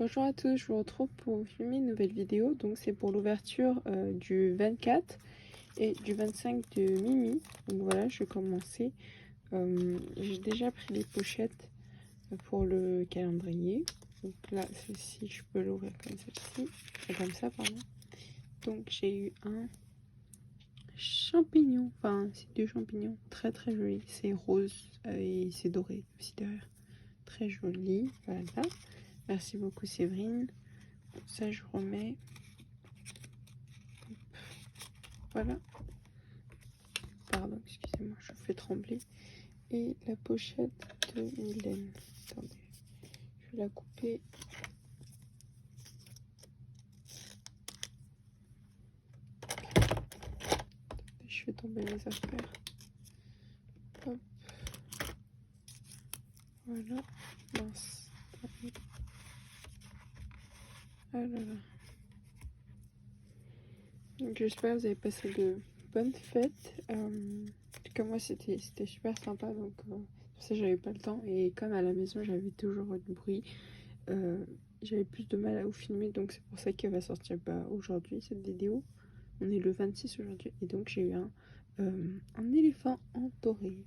Bonjour à tous, je vous retrouve pour vous filmer une nouvelle vidéo. Donc c'est pour l'ouverture du 24 et du 25 de Mimi. Donc voilà, je vais commencer. J'ai déjà pris les pochettes pour le calendrier. Donc là, celle-ci, je peux l'ouvrir comme celle-ci. Comme ça, pardon. Donc j'ai eu un champignon. Enfin, c'est deux champignons. Très très joli. C'est rose et c'est doré aussi derrière. Très joli. Voilà. Merci beaucoup Séverine. Ça je remets. Voilà. Pardon, excusez-moi, je fais trembler. Et la pochette de Mylène. Attendez, je vais la couper. Je fais tomber mes affaires. Hop. Voilà. Mince. Ah là là. Donc j'espère que vous avez passé de bonnes fêtes. En tout cas moi c'était super sympa. Donc pour ça j'avais pas le temps. Et comme à la maison j'avais toujours du bruit. J'avais plus de mal à vous filmer. Donc c'est pour ça qu'elle va sortir aujourd'hui cette vidéo. On est le 26 aujourd'hui. Et donc j'ai eu un éléphant en doré.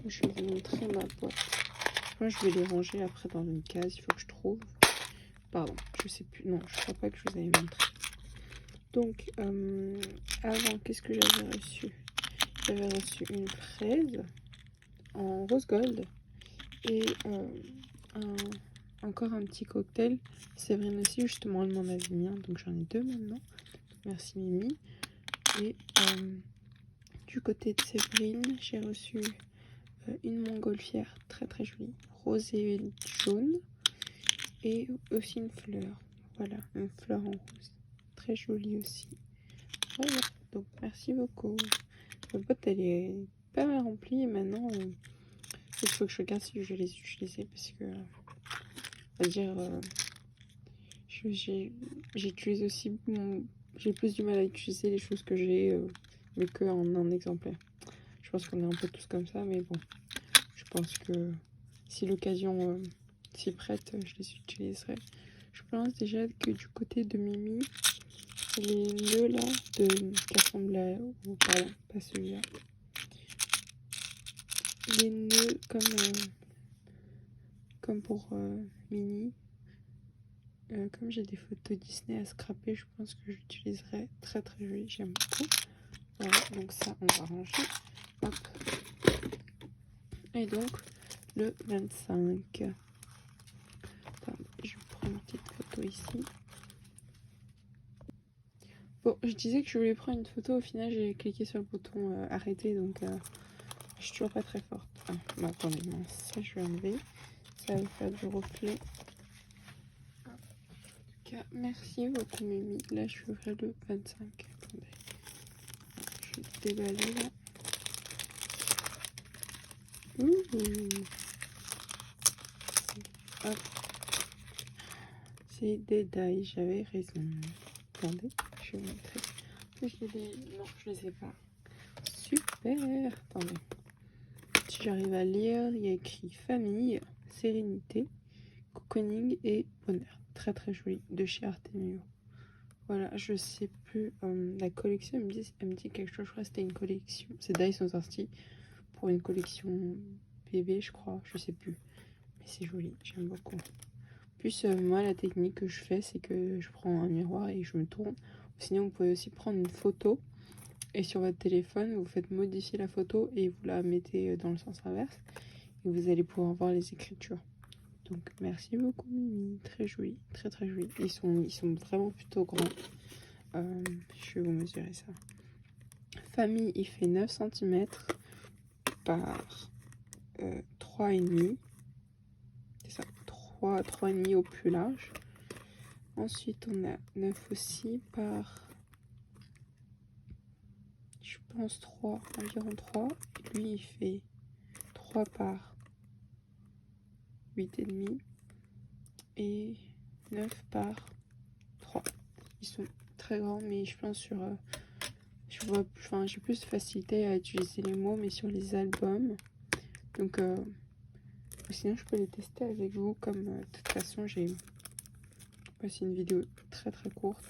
Je vais vous montrer ma boîte. Moi je vais les ranger après dans une case. Il faut que je trouve. Pardon, je sais plus. Non, je crois pas que je vous avais montré. Donc, avant, qu'est-ce que j'avais reçu? J'avais reçu une fraise en rose gold et encore un petit cocktail. Séverine aussi, justement, elle m'en avait mis un, donc j'en ai deux maintenant. Merci Mimi. Et du côté de Séverine, j'ai reçu une montgolfière très très jolie, rose et jaune, et aussi une fleur. Voilà, une fleur en rose, très jolie aussi. Voilà, donc merci beaucoup. Ma boîte elle est pas mal remplie et maintenant il faut que je regarde si je vais les utiliser parce que on va dire j'utilise aussi j'ai plus du mal à utiliser les choses que j'ai mais que en un exemplaire. Je pense qu'on est un peu tous comme ça, mais bon, je pense que si l'occasion s'y prête, je les utiliserai. Je pense déjà que du côté de Mimi, les nœuds là qui ressemblent à, oh, pardon, pas celui-là, les nœuds comme pour Mini. Comme j'ai des photos Disney à scraper, je pense que j'utiliserai très très joli, j'aime beaucoup. Voilà, donc ça on va ranger. Hop. Et donc le 25. Attends, je prends une petite photo ici. Bon, je disais que je voulais prendre une photo, au final j'ai cliqué sur le bouton arrêter, donc je suis toujours pas très forte. Ah, bah, attendez, mince, ça je vais enlever. Ça va faire du reflet. Merci beaucoup Mimi. Là je vais ouvrir le 25. Attendez. Je vais déballer là. Hop. C'est des die, j'avais raison. Attendez, je vais vous montrer. Non, je les ai pas. Super. Attendez. Si j'arrive à lire, il y a écrit famille, sérénité, cocooning et bonheur. Très très joli, de chez Artemio. Voilà, je sais plus, la collection, elle me dit quelque chose, je crois que c'était une collection. Ces die sont sortis pour une collection bébé, je crois, je sais plus. Mais c'est joli, j'aime beaucoup. Plus, moi, la technique que je fais, c'est que je prends un miroir et je me tourne. Sinon, vous pouvez aussi prendre une photo et sur votre téléphone, vous faites modifier la photo et vous la mettez dans le sens inverse. Et vous allez pouvoir voir les écritures. Donc merci beaucoup Mimi, très joli, très très joli. Ils sont vraiment plutôt grands. Je vais vous mesurer ça. Famille, il fait 9 cm par 3,5. C'est ça, 3,5 au plus large. Ensuite on a 9 aussi par, je pense 3, environ 3. Lui il fait 3 par 8,5 et 9 par 3. Ils sont très grands, mais je pense sur j'ai plus de facilité à utiliser les mots, mais sur les albums. Donc sinon je peux les tester avec vous, comme de toute façon j'ai Voici une vidéo très très courte.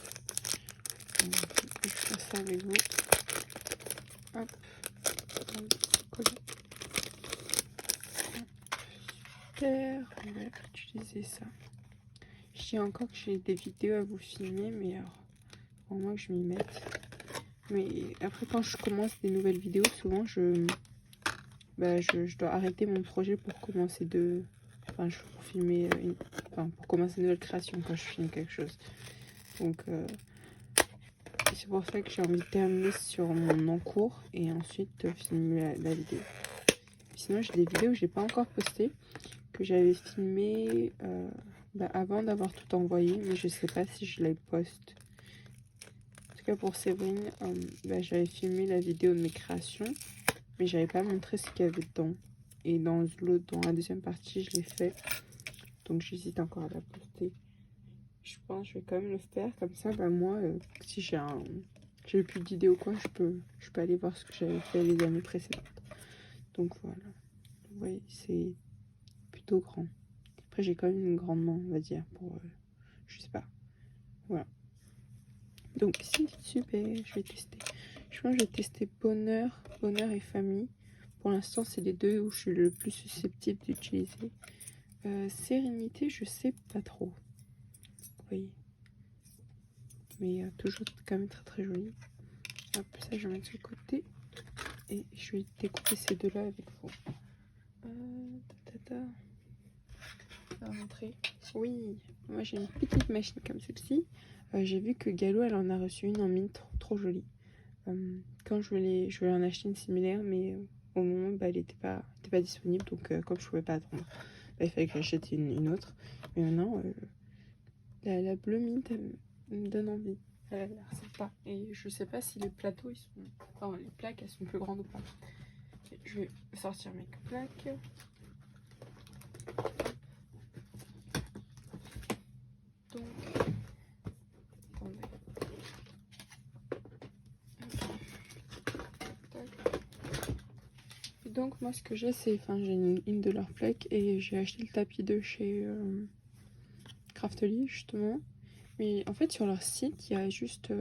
Je fais ça avec vous. Hop. Super. On va utiliser ça. Je dis encore que j'ai des vidéos à vous filmer, mais alors, pour moi que je m'y mette. Mais après, quand je commence des nouvelles vidéos, souvent je dois arrêter mon projet pour commencer pour filmer pour commencer une nouvelle création quand je filme quelque chose. Donc c'est pour ça que j'ai envie de terminer sur mon en-cours et ensuite filmer la vidéo. Sinon j'ai des vidéos que j'ai pas encore postées, que j'avais filmées avant d'avoir tout envoyé, mais je sais pas si je les poste. En tout cas pour Séverine, j'avais filmé la vidéo de mes créations, mais j'avais pas montré ce qu'il y avait dedans. Et dans la deuxième partie, je l'ai fait. Donc j'hésite encore à la poster. Je pense que je vais quand même le faire. Comme ça, moi, si j'ai plus d'idées ou quoi, je peux aller voir ce que j'avais fait les années précédentes. Donc voilà. Vous voyez, c'est plutôt grand. Après, j'ai quand même une grande main, on va dire, pour... je sais pas. Voilà. Donc c'est super, je vais tester. Je pense que je vais tester bonheur et famille. Pour l'instant, c'est les deux où je suis le plus susceptible d'utiliser. Sérénité, je sais pas trop. Vous voyez. Mais toujours quand même très très joli. Hop, ça je vais mettre sur le côté. Et je vais découper ces deux-là avec vous. On va montrer. Oui, moi j'ai une petite machine comme celle-ci. J'ai vu que Gallo elle en a reçu une en mine trop jolie. Quand je voulais en acheter une similaire, mais au moment elle était pas disponible, donc comme je pouvais pas attendre, il fallait que j'achète une autre. Mais maintenant la bleu mint me donne envie. Elle a l'air sympa. Et je sais pas si les plateaux ils sont, enfin les plaques elles sont plus grandes ou pas. Et je vais sortir mes plaques. Donc attendez. Et donc moi ce que j'ai c'est, j'ai une de leurs plaques et j'ai acheté le tapis de chez Craftly justement. Mais en fait sur leur site il y a juste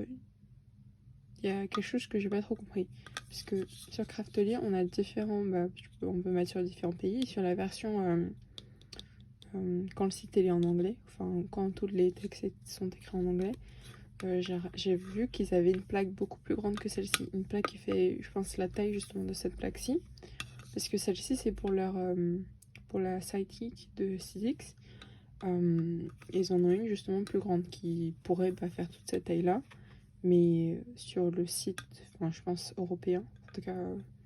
il y a quelque chose que j'ai pas trop compris, puisque sur Craftly on a différents, on peut mettre sur différents pays. Et sur la version quand le site est en anglais, enfin quand tous les textes sont écrits en anglais, j'ai vu qu'ils avaient une plaque beaucoup plus grande que celle-ci, une plaque qui fait, je pense, la taille justement de cette plaque-ci, parce que celle-ci c'est pour pour la Sidekick de 6X. Ils en ont une justement plus grande qui pourrait faire toute cette taille-là. Mais sur le site, je pense européen, en tout cas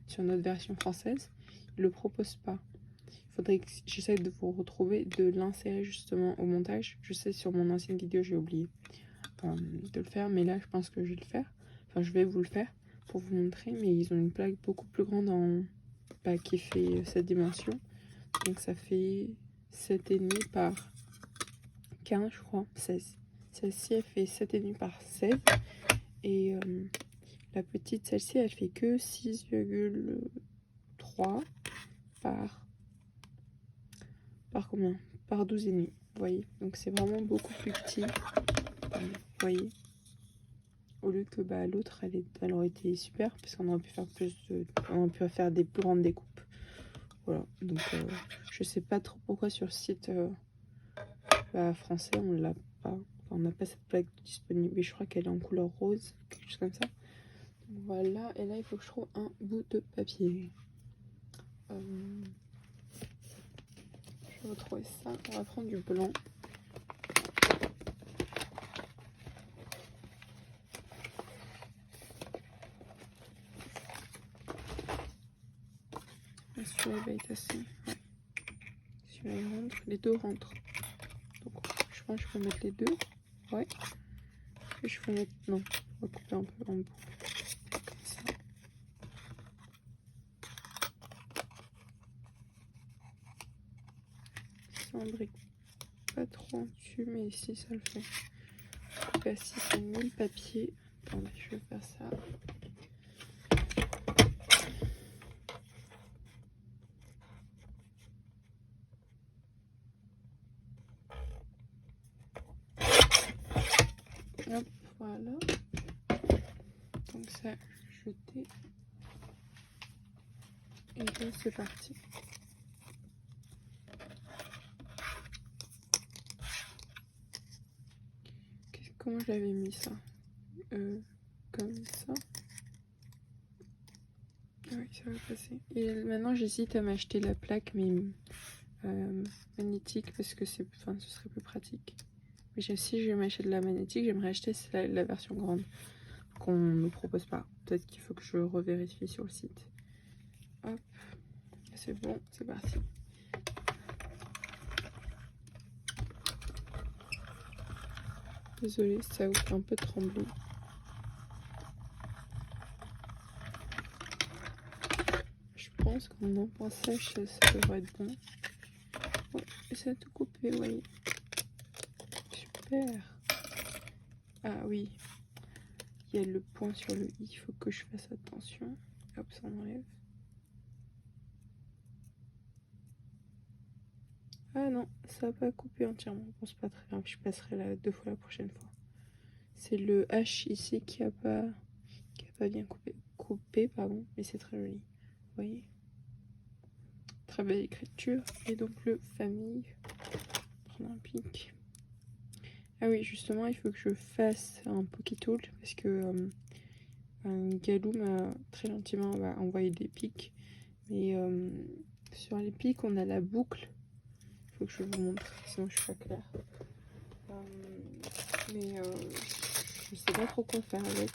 sur notre version française, ils le proposent pas. Il faudrait que j'essaie de vous retrouver, de l'insérer justement au montage. Je sais sur mon ancienne vidéo j'ai oublié de le faire, mais là je pense que je vais le faire. Enfin je vais vous le faire pour vous montrer, mais ils ont une plaque beaucoup plus grande qui fait cette dimension. Donc ça fait 7,5 par 15 je crois, 16. Celle-ci elle fait 7,5 par 16. Et la petite, celle-ci, elle fait que 6,3 par combien? Par 12,5. Vous voyez? Donc c'est vraiment beaucoup plus petit. Vous voyez? Au lieu que l'autre, elle aurait été super parce qu'on aurait pu faire on aurait pu faire des plus grandes découpes. Voilà. Donc je sais pas trop pourquoi sur le site français on l'a pas. Enfin, on n'a pas cette plaque disponible. Mais je crois qu'elle est en couleur rose, quelque chose comme ça. Voilà, et là il faut que je trouve un bout de papier. Je vais retrouver ça. On va prendre du blanc. Celui-là va être assez. Ouais. Celui-là il rentre. Les deux rentrent. Donc je pense que je peux mettre les deux. Ouais. Et je peux mettre. Non, on va couper un peu en bout. Comme ça. Ça embrique pas trop en dessus, mais ici ça le fait. En tout cas, si c'est 1000 papiers. Attendez, je vais faire ça. Hop, voilà. Donc ça, jeter. Et là, c'est parti. Comment j'avais mis ça? Comme ça. Oui, ça va passer. Et maintenant, j'hésite à m'acheter la plaque, mais magnétique, parce que ce serait plus pratique. Mais si je m'achète la magnétique, j'aimerais acheter la version grande qu'on ne me propose pas. Peut-être qu'il faut que je revérifie sur le site. Hop, c'est bon, c'est parti. Désolée, ça vous fait un peu trembler. Je pense qu'en empançage, ça devrait être bon. Ouais, ça a tout coupé, vous voyez. Super. Ah oui, il y a le point sur le i, il faut que je fasse attention. Hop, ça enlève. Ah non, ça n'a pas coupé entièrement. Bon, c'est pas très grave, je passerai là 2 fois la prochaine fois. C'est le H ici qui a pas bien coupé, pardon, mais c'est très joli. Vous voyez, très belle écriture. Et donc le famille olympique. Ah oui, justement, il faut que je fasse un pocket haul parce que Galou m'a très gentiment envoyé des pics. Mais sur les pics, on a la boucle. Il faut que je vous montre, sinon je suis pas claire. Mais je sais pas trop quoi faire avec.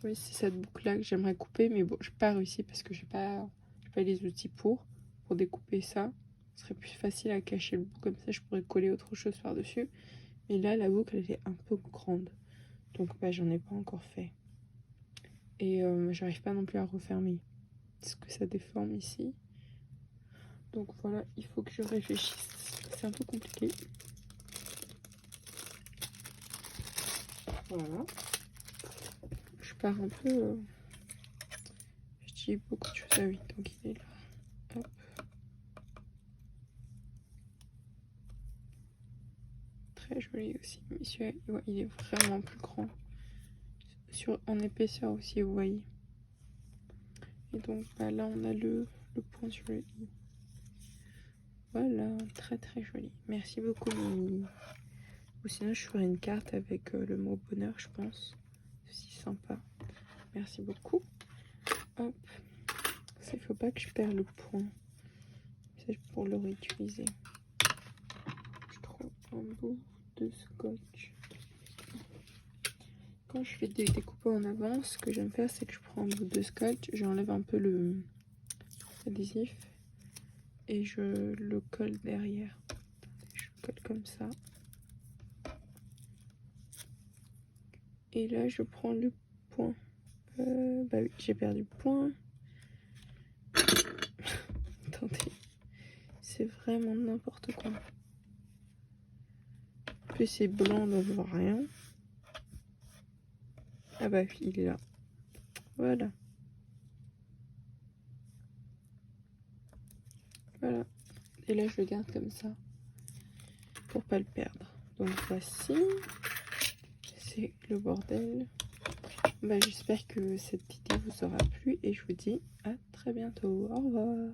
Oui, c'est cette boucle là que j'aimerais couper, mais bon, je n'ai pas réussi parce que j'ai pas les outils pour découper ça. Ce serait plus facile à cacher le bout, comme ça je pourrais coller autre chose par dessus. Mais là, la boucle elle est un peu grande, donc j'en ai pas encore fait. Et j'arrive pas non plus à refermer parce que ça déforme ici. Donc voilà, il faut que je réfléchisse. C'est un peu compliqué. Voilà. Je pars un peu. Je dis beaucoup de choses. Ah oui, donc il est là. Hop. Très joli aussi. Mais celui-là, ouais, il est vraiment plus grand. En épaisseur aussi, vous voyez. Et donc là, on a le point sur le i. Voilà, très très joli. Merci beaucoup, Mimi. Ou sinon, je ferai une carte avec le mot bonheur, je pense. C'est sympa. Merci beaucoup. Hop. Il ne faut pas que je perde le point. C'est pour le réutiliser. Je trouve un bout de scotch. Quand je fais des découpes en avance, ce que j'aime faire, c'est que je prends un bout de scotch, j'enlève un peu l'adhésif et je le colle derrière. Je colle comme ça. Et là, je prends le point. Bah oui, j'ai perdu le point. Attendez, c'est vraiment n'importe quoi. En plus, c'est blanc, donc je vois rien. Ah bah, il est là. Voilà. Voilà. Et là, je le garde comme ça pour pas le perdre. Donc voici. C'est le bordel. J'espère que cette vidéo vous aura plu et je vous dis à très bientôt. Au revoir.